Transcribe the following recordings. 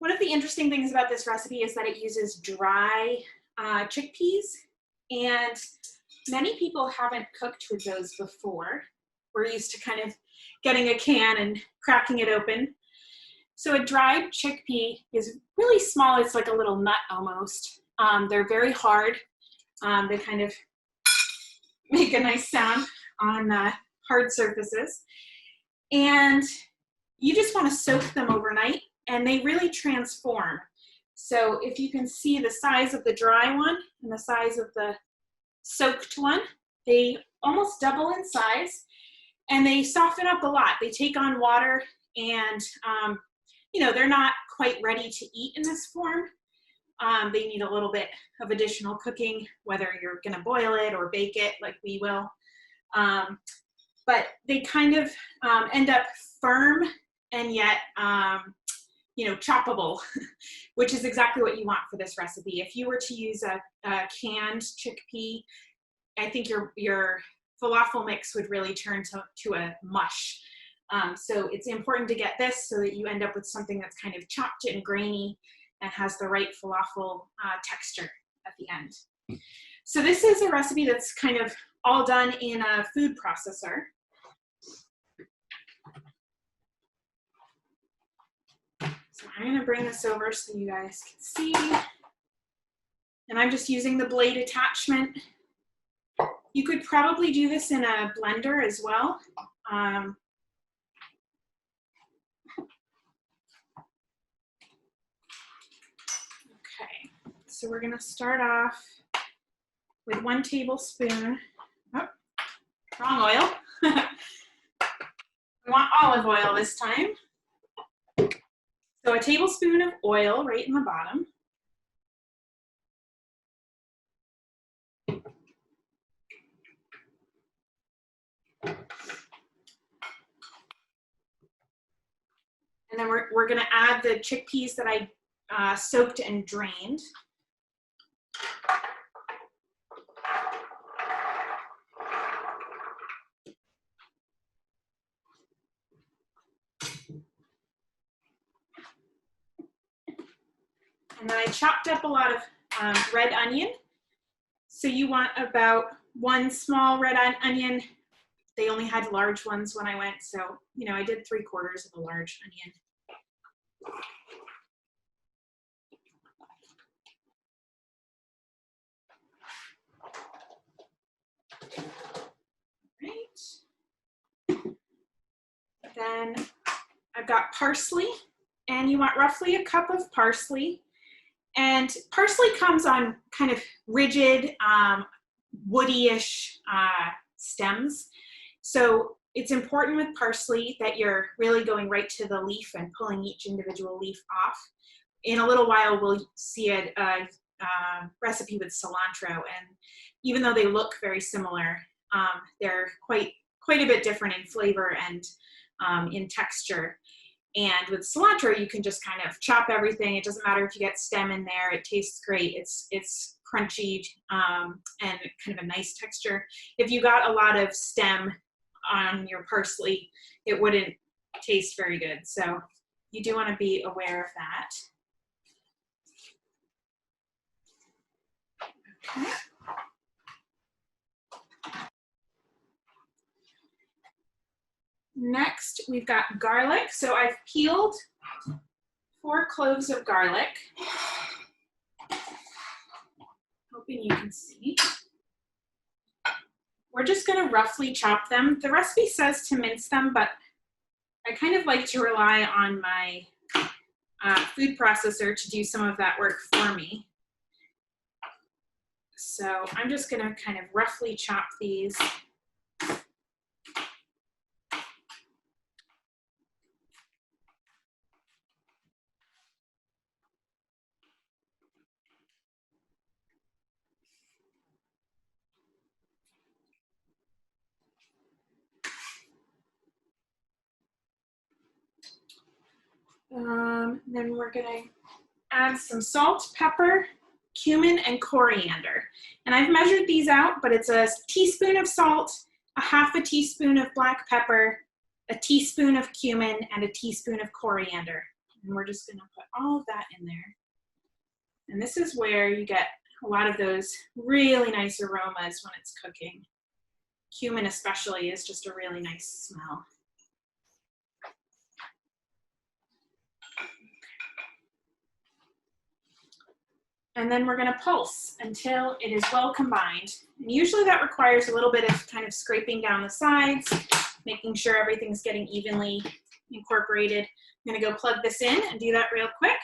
One of the interesting things about this recipe is that it uses dry chickpeas, and many people haven't cooked with those before. We're used to kind of getting a can and cracking it open. So a dried chickpea is really small. It's like a little nut almost. They're very hard. They kind of make a nice sound on hard surfaces. And you just want to soak them overnight, and they really transform. So if you can see the size of the dry one and the size of the soaked one, they almost double in size, and they soften up a lot. They take on water, and they're not quite ready to eat in this form. They need a little bit of additional cooking, whether you're going to boil it or bake it like we will. But they kind of end up firm and yet, choppable, which is exactly what you want for this recipe. If you were to use a canned chickpea, I think your falafel mix would really turn to a mush. So it's important to get this so that you end up with something that's kind of chopped and grainy and has the right falafel texture at the end. So this is a recipe that's kind of all done in a food processor. So I'm going to bring this over so you guys can see. And I'm just using the blade attachment. You could probably do this in a blender as well. Okay, so we're going to start off with 1 tablespoon. Oh, wrong oil. We want olive oil this time. So a tablespoon of oil right in the bottom. And then we're going to add the chickpeas that I soaked and drained. And then I chopped up a lot of red onion. So you want about 1 small red onion. They only had large ones when I went, so I did 3/4 of a large onion. Right. Then I've got parsley, and you want roughly a cup of parsley. And parsley comes on kind of rigid, woody-ish stems. So it's important with parsley that you're really going right to the leaf and pulling each individual leaf off. In a little while, we'll see a recipe with cilantro, and even though they look very similar, they're quite a bit different in flavor and in texture. And with cilantro, you can just kind of chop everything. It doesn't matter if you get stem in there. It tastes great. It's crunchy and kind of a nice texture. If you got a lot of stem on your parsley, it wouldn't taste very good. So you do want to be aware of that. Okay. Next, we've got garlic. So I've peeled 4 cloves of garlic. Hoping you can see. We're just going to roughly chop them. The recipe says to mince them, but I kind of like to rely on my food processor to do some of that work for me. So I'm just going to kind of roughly chop these. Then we're going to add some salt, pepper, cumin, and coriander. And I've measured these out, but it's a teaspoon of salt, a 1/2 teaspoon of black pepper, a teaspoon of cumin, and a teaspoon of coriander. And we're just gonna put all of that in there. And this is where you get a lot of those really nice aromas when it's cooking. Cumin especially is just a really nice smell. And then we're gonna pulse until it is well combined. And usually that requires a little bit of kind of scraping down the sides, making sure everything's getting evenly incorporated. I'm gonna go plug this in and do that real quick.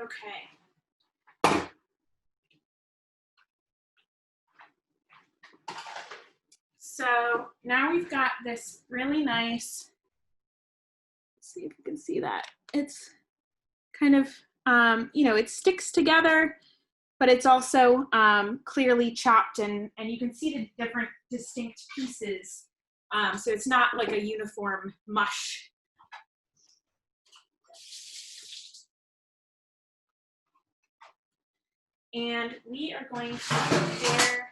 Okay. So now we've got this really nice, let's see if you can see that. It's kind of, you know, it sticks together, but it's also clearly chopped, and you can see the different distinct pieces. So it's not like a uniform mush. And we are going to prepare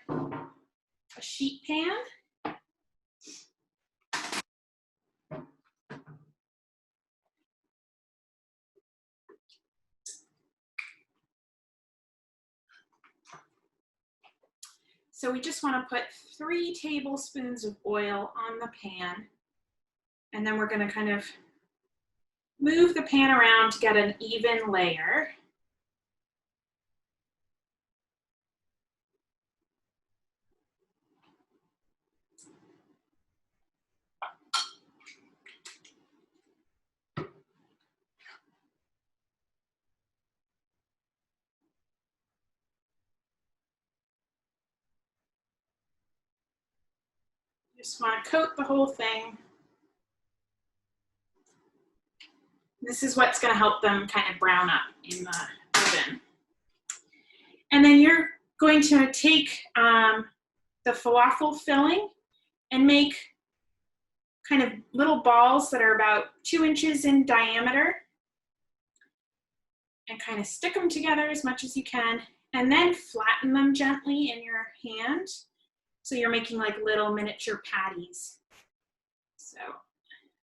a sheet pan. So we just want to put 3 tablespoons of oil on the pan, and then we're going to kind of move the pan around to get an even layer. Just want to coat the whole thing. This is what's going to help them kind of brown up in the oven. And then you're going to take the falafel filling and make kind of little balls that are about 2 inches in diameter, and kind of stick them together as much as you can, and then flatten them gently in your hand. So you're making like little miniature patties. So let's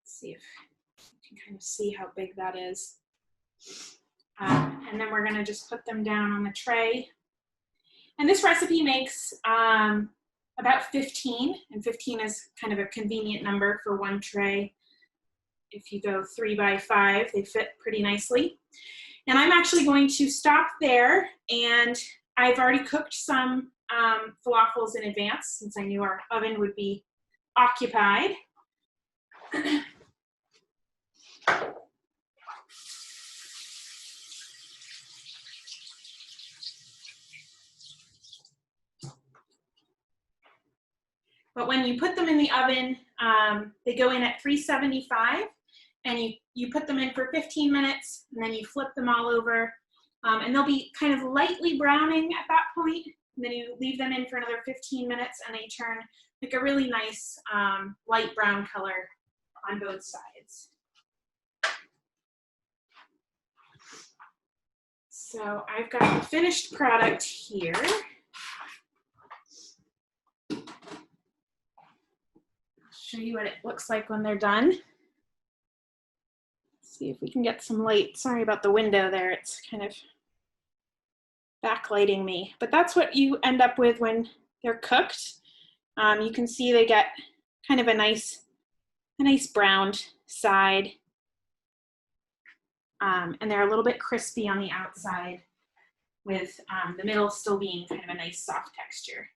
see if you can kind of see how big that is. And then we're gonna just put them down on the tray. And this recipe makes about 15, and 15 is kind of a convenient number for one tray. If you go 3 by 5, they fit pretty nicely. And I'm actually going to stop there, and I've already cooked some falafels in advance since I knew our oven would be occupied. But when you put them in the oven, they go in at 375, and you put them in for 15 minutes, and then you flip them all over, and they'll be kind of lightly browning at that point. And then you leave them in for another 15 minutes, and they turn like a really nice light brown color on both sides. So I've got the finished product here. I'll show you what it looks like when they're done. Let's see if we can get some light. Sorry about the window there. It's kind of backlighting me, but that's what you end up with when they're cooked. You can see they get kind of a nice browned side, and they're a little bit crispy on the outside, with the middle still being kind of a nice soft texture.